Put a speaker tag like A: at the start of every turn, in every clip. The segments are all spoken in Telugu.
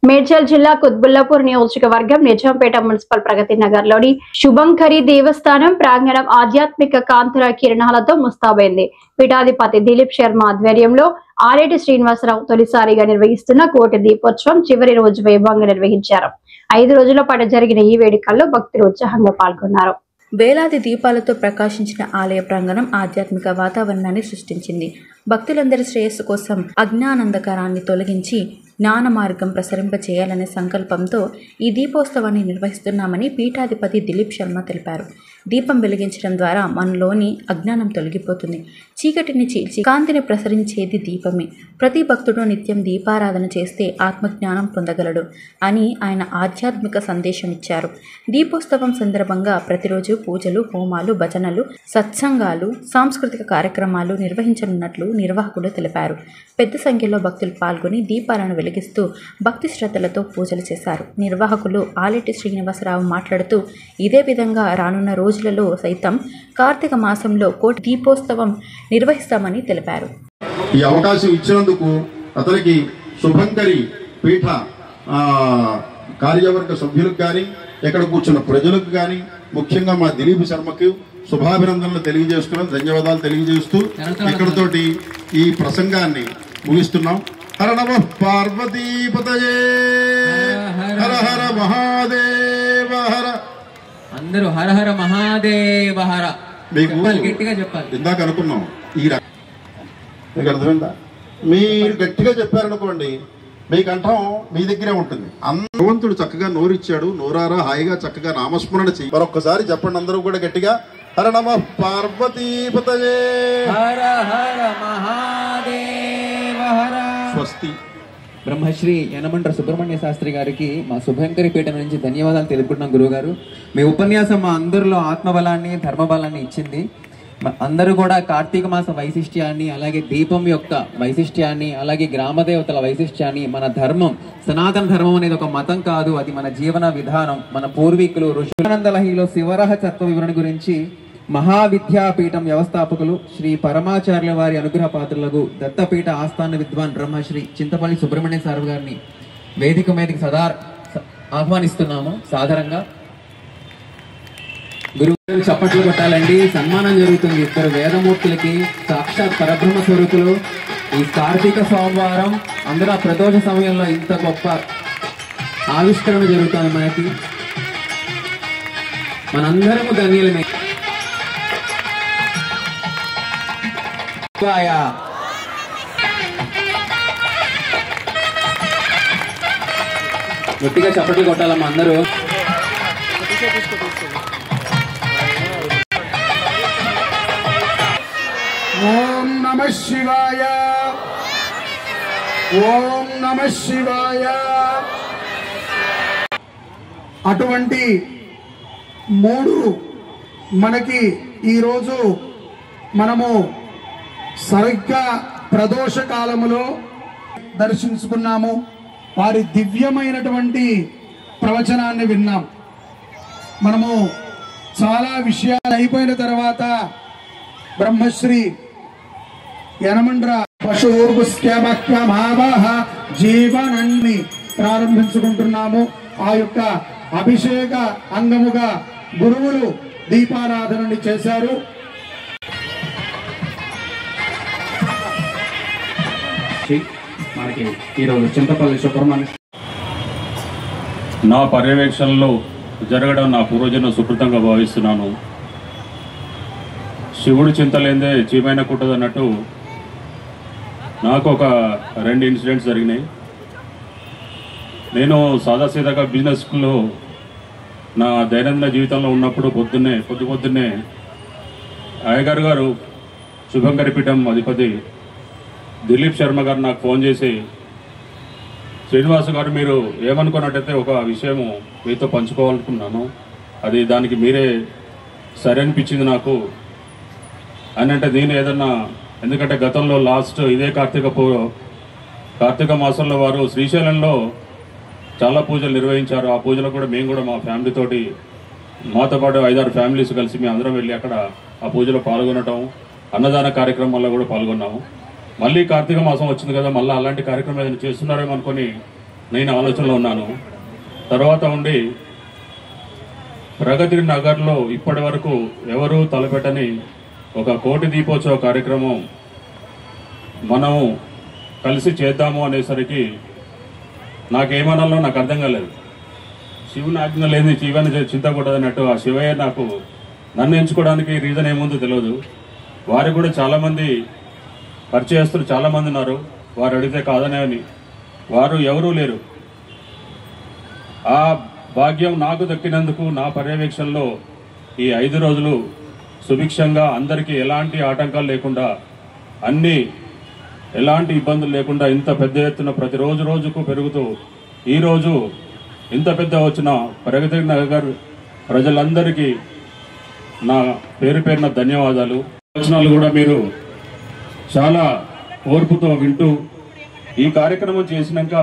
A: మేడ్చల్ జిల్లా కుత్బుల్లాపూర్ నియోజకవర్గం నిజాంపేట మున్సిపల్ ప్రగతి నగర్ లోని శుభంకరి దేవస్థానం ప్రాంగణం ఆధ్యాత్మిక కాంతుల కిరణాలతో ముస్తాబైంది. పీఠాధిపతి దిలీప్ శర్మ ఆధ్వర్యంలో ఆలేటి శ్రీనివాసరావు తొలిసారిగా నిర్వహిస్తున్న కోటి దీపోత్సవం చివరి రోజు వైభవంగా నిర్వహించారు. 5 రోజుల పాటు జరిగిన ఈ వేడుకల్లో భక్తులు ఉత్సాహంగా పాల్గొన్నారు. వేలాది దీపాలతో ప్రకాశించిన ఆలయ ప్రాంగణం ఆధ్యాత్మిక వాతావరణాన్ని సృష్టించింది. భక్తులందరి శ్రేయస్సు కోసం అజ్ఞానందకరాన్ని తొలగించి జ్ఞాన మార్గం ప్రసరింపచేయాలనే సంకల్పంతో ఈ దీపోత్సవాన్ని నిర్వహిస్తున్నామని పీఠాధిపతి దిలీప్ శర్మ తెలిపారు. దీపం వెలిగించడం ద్వారా మనలోని అజ్ఞానం తొలగిపోతుంది. చీకటిని చీల్చి కాంతిని ప్రసరించేది దీపమే. ప్రతి భక్తుడు నిత్యం దీపారాధన చేస్తే ఆత్మజ్ఞానం పొందగలడు అని ఆయన ఆధ్యాత్మిక సందేశం ఇచ్చారు. దీపోత్సవం సందర్భంగా ప్రతిరోజు పూజలు, హోమాలు, భజనలు, సత్సంగాలు, సాంస్కృతిక కార్యక్రమాలు నిర్వహించనున్నట్లు నిర్వాహకులు తెలిపారు. పెద్ద సంఖ్యలో భక్తులు పాల్గొని దీపాలను వెలిగిస్తూ భక్తి శ్రద్ధలతో పూజలు చేశారు. నిర్వాహకులు ఆలేటి శ్రీనివాసరావు మాట్లాడుతూ ఇదే విధంగా రానున్న రోజులలో సైతం కార్తీక మాసంలో కోటి దీపోత్సవం నిర్వహిస్తామని తెలిపారు.
B: ఈ అవకాశం ఇచ్చినందుకు అతనికి శుభంకరి పీఠ కార్యవర్గ సభ్యులకు కానీ, ఇక్కడ కూర్చున్న ప్రజలకు కానీ, ముఖ్యంగా మా దిలీప్ శర్మకు శుభాభినందనలు తెలియజేస్తున్నాం, ధన్యవాదాలు తెలియజేస్తూ ఇక్కడతోటి ఈ ప్రసంగాన్ని ముగిస్తున్నాం. హర నమః పార్వతీపతయే హర హర మహాదేవ హర.
C: అందరూ హర హర మహాదేవ హర.
B: మీకు
C: గట్టిగా చెప్పాలి.
B: ఇందాక అనుకున్నాం మీకు అర్థమైందా? మీరు గట్టిగా చెప్పారనుకోండి, మీ కంఠం మీ దగ్గరే ఉంటుంది. భగవంతుడు చక్కగా నోరిచ్చాడు, నోరారా హాయిగా చక్కగా నామస్మరణ చెయ్యి. మరొక్కసారి చెప్పండి అందరూ కూడా గట్టిగా. హర నమః పార్వతీపతయే
C: హర హర మహాదేవ హర.
B: స్వస్తి.
C: బ్రహ్మశ్రీ యనమండ్ర సుబ్రహ్మణ్య శాస్త్రి గారికి మా శుభంకరి పీఠ నుంచి ధన్యవాదాలు తెలుపుకుంటున్నాం. గురువుగారు, మీ ఉపన్యాసం మా అందరిలో ఆత్మబలాన్ని, ధర్మబలాన్ని ఇచ్చింది. అందరూ కూడా కార్తీక మాస వైశిష్ట్యాన్ని, అలాగే దీపం యొక్క వైశిష్ట్యాన్ని, అలాగే గ్రామదేవతల వైశిష్ట్యాన్ని, మన ధర్మం, సనాతన ధర్మం అనేది ఒక మతం కాదు, అది మన జీవన విధానం. మన పూర్వీకులు ఋషులందలహిలో శివరహతత్వ వివరణ గురించి మహావిద్యాపీఠం వ్యవస్థాపకులు శ్రీ పరమాచార్యుల వారి అనుగ్రహ పాత్రలకు దత్తపీఠ ఆస్థాన విద్వాన్ బ్రహ్మశ్రీ చింతపల్లి సుబ్రహ్మణ్య సార్ గారిని వేదిక మీదకి సదా ఆహ్వానిస్తున్నాము. సాధారణంగా గురువు చప్పట్లు కొట్టాలండి. సన్మానం జరుగుతుంది ఇద్దరు వేదమూర్తులకి, సాక్షాత్ పరబ్రహ్మ స్వరూపులు. ఈ కార్తీక సోమవారం అందరూ ప్రదోష సమయంలో ఇంత గొప్ప ఆవిష్కరణ జరుగుతుంది. మనకి మనందరము ధన్యులమే. గట్టిగా చప్పట్లు కొట్టాలమ్మా అందరూ.
D: ఓం నమః శివాయ, ఓం నమః శివాయ. అటువంటి 3 మనకి ఈరోజు మనము సరిగ్గా ప్రదోష కాలములో దర్శించుకున్నాము. వారి దివ్యమైనటువంటి ప్రవచనాన్ని విన్నాం. మనము చాలా విషయాలు అయిపోయిన తర్వాత బ్రహ్మశ్రీ యనమండ్ర పశుర్గుస్త్యమక్వమావహ జీవనాన్ని ప్రారంభించుకుంటున్నాము. ఆ యొక్క అభిషేక అంగముగా గురువులు దీపారాధనని చేశారు.
E: మనకి ఈరోజు చింతపల్లి సుబ్రహ్మణ్య
F: నా పర్యవేక్షణలో జరగడం నా పూర్వజన్మ సుకృతంగా భావిస్తున్నాను. శివుడు చింతలేందే చీమైన కుట్టదు అన్నట్టు నాకు ఒక 2 ఇన్సిడెంట్స్ జరిగినాయి. నేను సాదాసీదాగా బిజినెస్లో నా దైనందిన జీవితంలో ఉన్నప్పుడు పొద్దున్నే అయ్యగారు గారు శుభంకరి పీఠం అధిపతి దిలీప్ శర్మ గారు నాకు ఫోన్ చేసి, శ్రీనివాస్ గారు మీరు ఏమనుకున్నట్టయితే ఒక విషయము మీతో పంచుకోవాలనుకున్నాను, అది దానికి మీరే సరే అనిపించింది నాకు అని. అంటే నేను ఏదన్నా, ఎందుకంటే గతంలో లాస్ట్ ఇదే కార్తీక మాసంలో వారు శ్రీశైలంలో చాలా పూజలు నిర్వహించారు. ఆ పూజలో కూడా మేము కూడా మా ఫ్యామిలీతోటి, మాతో పాటు 5-6 ఫ్యామిలీస్ కలిసి మేము అందరం వెళ్ళి అక్కడ ఆ పూజలో పాల్గొనటం, అన్నదాన కార్యక్రమాల్లో కూడా పాల్గొన్నాము. మళ్ళీ కార్తీక మాసం వచ్చింది కదా, మళ్ళీ అలాంటి కార్యక్రమం ఏదైనా చేస్తున్నారేమో అనుకొని నేను ఆలోచనలో ఉన్నాను. తర్వాత ఉండి ప్రగతి నగర్లో ఇప్పటి వరకు ఎవరూ తలపెట్టని ఒక కోటి దీపోత్సవ కార్యక్రమం మనము కలిసి చేద్దాము అనేసరికి నాకేమనాలో నాకు అర్థం కాలేదు. శివుని ఆజ్ఞ లేని శివాన్ని చింతకూడదన్నట్టు ఆ శివయ్య నాకు నన్ను ఎంచుకోవడానికి రీజన్ ఏముందో తెలియదు. వారు కూడా చాలామంది పరిచయస్తులు చాలామంది ఉన్నారు. వారు అడిగితే కాదనే అని వారు ఎవరూ లేరు. ఆ భాగ్యం నాకు దక్కినందుకు నా పర్యవేక్షణలో ఈ 5 రోజులు సుభిక్షంగా అందరికీ ఎలాంటి ఆటంకాలు లేకుండా అన్నీ ఎలాంటి ఇబ్బందులు లేకుండా ఇంత పెద్ద ఎత్తున ప్రతిరోజు రోజుకు పెరుగుతూ ఈరోజు ఇంత పెద్ద వచ్చిన ప్రగతి నగర్ ప్రజలందరికీ నా పేరున ధన్యవాదాలు. వచనాలు కూడా మీరు చాలా ఓర్పుతో వింటూ ఈ కార్యక్రమం చేసినాక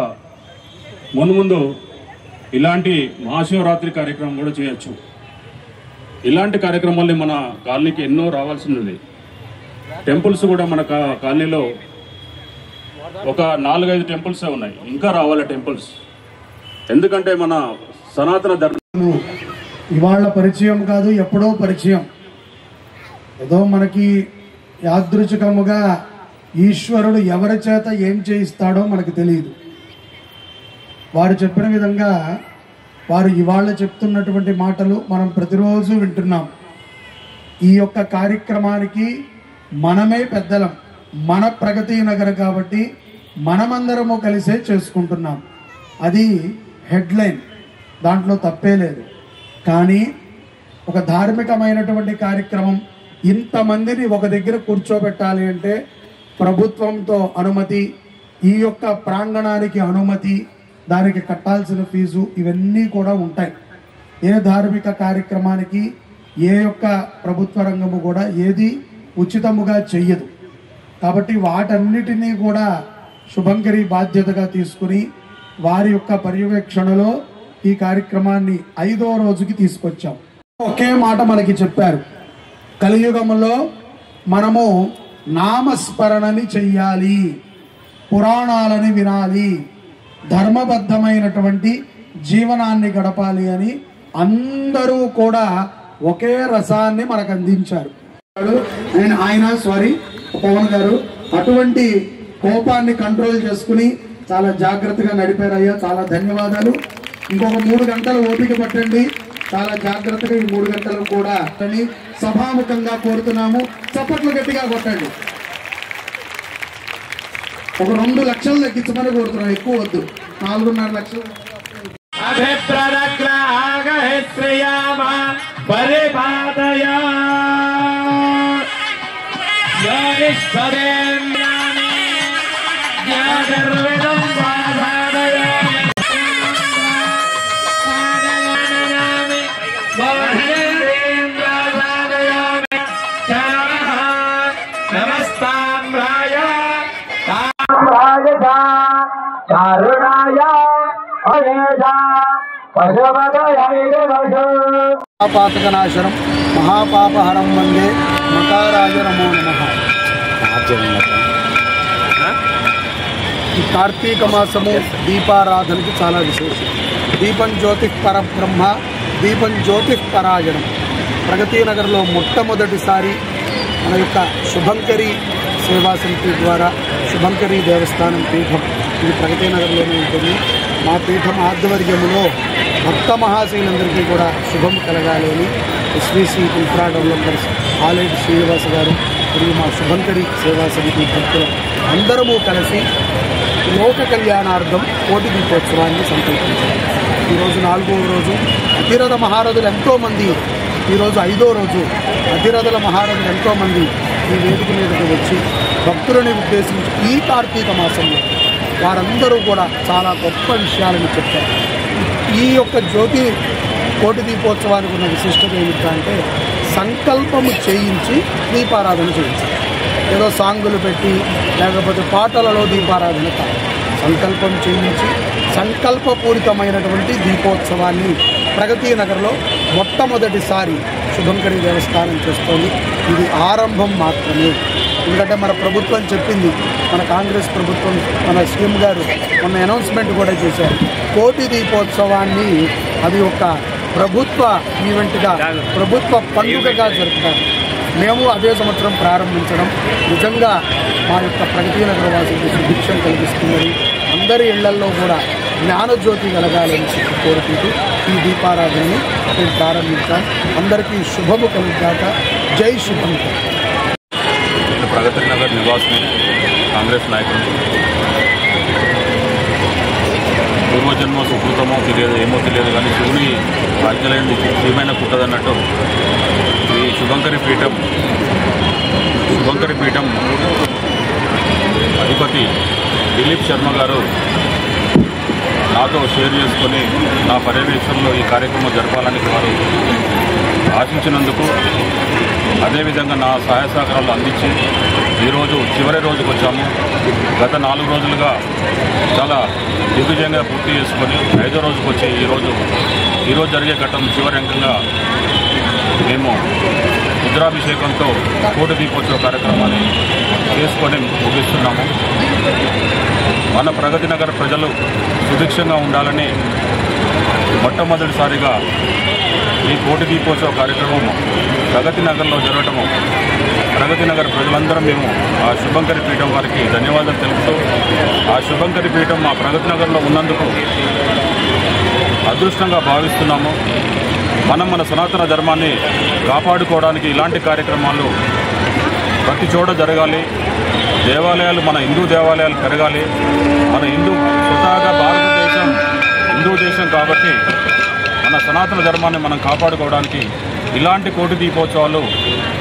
F: ముందు ఇలాంటి మహాశివరాత్రి కార్యక్రమం కూడా చేయొచ్చు. ఇలాంటి కార్యక్రమాల్ని మన కాలనీకి ఎన్నో రావాల్సింది. టెంపుల్స్ కూడా మన కాలనీలో ఒక 4-5 టెంపుల్సే ఉన్నాయి, ఇంకా రావాలి టెంపుల్స్. ఎందుకంటే మన సనాతన ధర్మం
D: ఇవాళ పరిచయం కాదు, ఎప్పుడో పరిచయం. ఏదో మనకి యాదృచ్ఛికముగా ఈశ్వరుడు ఎవరి చేత ఏం చేయిస్తాడో మనకు తెలియదు. వారు చెప్పిన విధంగా వారు ఇవాళ చెప్తున్నటువంటి మాటలు మనం ప్రతిరోజు వింటున్నాం. ఈ యొక్క కార్యక్రమానికి మనమే పెద్దలం, మన ప్రగతి నగర్ కాబట్టి మనమందరము కలిసే చేసుకుంటున్నాం. అది హెడ్లైన్, దాంట్లో తప్పే లేదు. కానీ ఒక ధార్మికమైనటువంటి కార్యక్రమం ఇంతమందిని ఒక దగ్గర కూర్చోబెట్టాలి అంటే ప్రభుత్వంతో అనుమతి, ఈ యొక్క ప్రాంగణానికి అనుమతి, దానికి కట్టాల్సిన ఫీజు, ఇవన్నీ కూడా ఉంటాయి. ఏ ధార్మిక కార్యక్రమానికి ఏ యొక్క ప్రభుత్వ రంగము కూడా ఏది ఉచితముగా చెయ్యదు. కాబట్టి వాటన్నిటినీ కూడా శుభంకరి బాధ్యతగా తీసుకుని వారి యొక్క పర్యవేక్షణలో ఈ కార్యక్రమాన్ని 5వ రోజుకి తీసుకొచ్చాం. ఒకే మాట మనకి చెప్పారు, కలియుగంలో మనము నామస్మరణని చెయ్యాలి, పురాణాలని వినాలి, ధర్మబద్ధమైనటువంటి జీవనాన్ని గడపాలి అని అందరూ కూడా ఒకే రసాన్ని మనకు అందించారు. ఆయన పవన్ గారు అటువంటి కోపాన్ని కంట్రోల్ చేసుకుని చాలా జాగ్రత్తగా నడిపారయ్యా, చాలా ధన్యవాదాలు. ఇంకొక 3 గంటలు ఓపిక పట్టండి, చాలా జాగ్రత్తగా ఈ 3 గంటలు కూడా సభాముఖంగా కోరుతున్నాము. చప్పట్లు గట్టిగా కొట్టండి. ఒక 2 లక్షలు తగ్గించమని కోరుతున్నాం, ఎక్కువ వద్దు, 4.5 లక్షలు. మహాపాతకనాశనం మహాపాపహరం వందే మకారాజ నమో నమః. ఈ కార్తీక మాసము దీపారాధనకి చాలా విశేషం. దీపం జ్యోతి పరబ్రహ్మ, దీపం జ్యోతి పరాయణం. ప్రగతి నగర్లో మొట్టమొదటిసారి మన యొక్క శుభంకరి సేవా సమితి ద్వారా శుభంకరి దేవస్థానం పీఠం, ఇది ప్రగతి నగర్లోనే ఉంటుంది. మా పీఠం ఆధ్వర్యంలో భక్త మహాశైలందరికీ కూడా శుభం కలగాలి అని SVC infra developers Aleti Srinivasa గారు మరియు మా శుభంకరి సేవా సమితి భక్తులు అందరము కలిసి లోక కళ్యాణార్థం కోటి దీపోత్సవాన్ని సంకల్పించారు. ఈరోజు 4వ రోజు. అతిరథ మహారథులు ఎంతోమంది, ఈరోజు 5వ రోజు. అతిరథుల మహారథులు ఎంతోమంది ఈ వేదిక మీదకి వచ్చి భక్తులని ఉద్దేశించి ఈ కార్తీక మాసంలో వారందరూ కూడా చాలా గొప్ప విషయాలను చెప్పారు. ఈ యొక్క జ్యోతి కోటి దీపోత్సవానికి ఉన్న విశిష్టత ఏమిటంటే సంకల్పము చేయించి దీపారాధన చేయించాలి. ఏదో సాంగులు పెట్టి లేకపోతే పాటలలో దీపారాధన కాదు, సంకల్పం చేయించి సంకల్పపూరితమైనటువంటి దీపోత్సవాన్ని ప్రగతి నగర్లో మొట్టమొదటిసారి శుభంకరి దేవస్థానం చేస్తోంది. ఇది ఆరంభం మాత్రమే. ఎందుకంటే మన ప్రభుత్వం చెప్పింది, మన కాంగ్రెస్ ప్రభుత్వం, మన సీఎం గారు మొన్న అనౌన్స్మెంట్ కూడా చేశారు, కోటి దీపోత్సవాన్ని అది ఒక ప్రభుత్వ ఈవెంట్గా, ప్రభుత్వ పండుగగా జరుపుతారు. మేము అదే సంవత్సరం ప్రారంభించడం నిజంగా మా యొక్క ప్రగతి నగర వాసులకు సుభిక్షం కలిగిస్తుందని, అందరి ఇళ్లల్లో కూడా జ్ఞానజ్యోతి వెలగాలని కోరుకుంటూ ఈ దీపారాధనని మేము ప్రారంభించాం. అందరికీ శుభము కలుగుగాక. జై శుభంకర్.
F: ప్రగతి నగర్ నివాసిని, కాంగ్రెస్ నాయకుడు. పూర్వజన్మ సుకృతమో తెలియదు, ఏమో తెలియదు, కానీ శివుని ఆజ్ఞలైంది శివమైన పుట్టదన్నట్టు ఈ శుభంకరి పీఠం అధిపతి దిలీప్ శర్మ గారు నాతో షేర్ చేసుకొని నా పర్యవేక్షణలో ఈ కార్యక్రమం జరపాలని వారు ఆశించినందుకు, అదేవిధంగా నా సహాయ సహకారాలు అందించి ఈరోజు చివరి రోజుకు వచ్చాము. గత 4 రోజులుగా చాలా దిగ్విజయంగా పూర్తి చేసుకొని 5వ రోజుకు వచ్చి ఈరోజు జరిగే ఘట్టం చివరి అంకంగా మేము రుద్రాభిషేకంతో కోటి దీపోత్సవ కార్యక్రమాన్ని చేసుకొని ముగిస్తున్నాము. మన ప్రగతి నగర్ ప్రజలు సుభిక్షంగా ఉండాలని మొట్టమొదటిసారిగా ఈ కోటి దీపోత్సవ కార్యక్రమం ప్రగతి నగర్లో జరగటము, ప్రగతి నగర్ ప్రజలందరం మేము ఆ శుభంకరి పీఠం వారికి ధన్యవాదాలు తెలుపుతూ, ఆ శుభంకరి పీఠం మా ప్రగతి నగర్లో ఉన్నందుకు అదృష్టంగా భావిస్తున్నాము. మన సనాతన ధర్మాన్ని కాపాడుకోవడానికి ఇలాంటి కార్యక్రమాలు ప్రతి చోట జరగాలి. దేవాలయాలు, మన హిందూ దేవాలయాలు పెరగాలి. మన స్వతహాగా భారతదేశం హిందూ దేశం కాబట్టి మన సనాతన ధర్మాన్ని మనం కాపాడుకోవడానికి ఇలాంటి కోటి దీపోత్సవాలు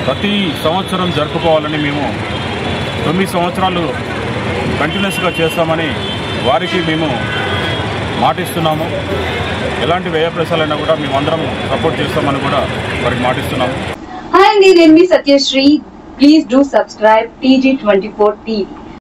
F: ప్రతి సంవత్సరం జరుపుకోవాలని మేము 9 సంవత్సరాలు కంటిన్యూస్గా చేస్తామని వారికి మేము మాటిస్తున్నాము. ఎలాంటి వ్యయ ప్రసారాలైనా కూడా మేమందరం సపోర్ట్ చేస్తామని కూడా వారికి మాటిస్తున్నాము.
G: హాయ్ అండి, నేను మీ Satyashri. Please do subscribe TG24 TV.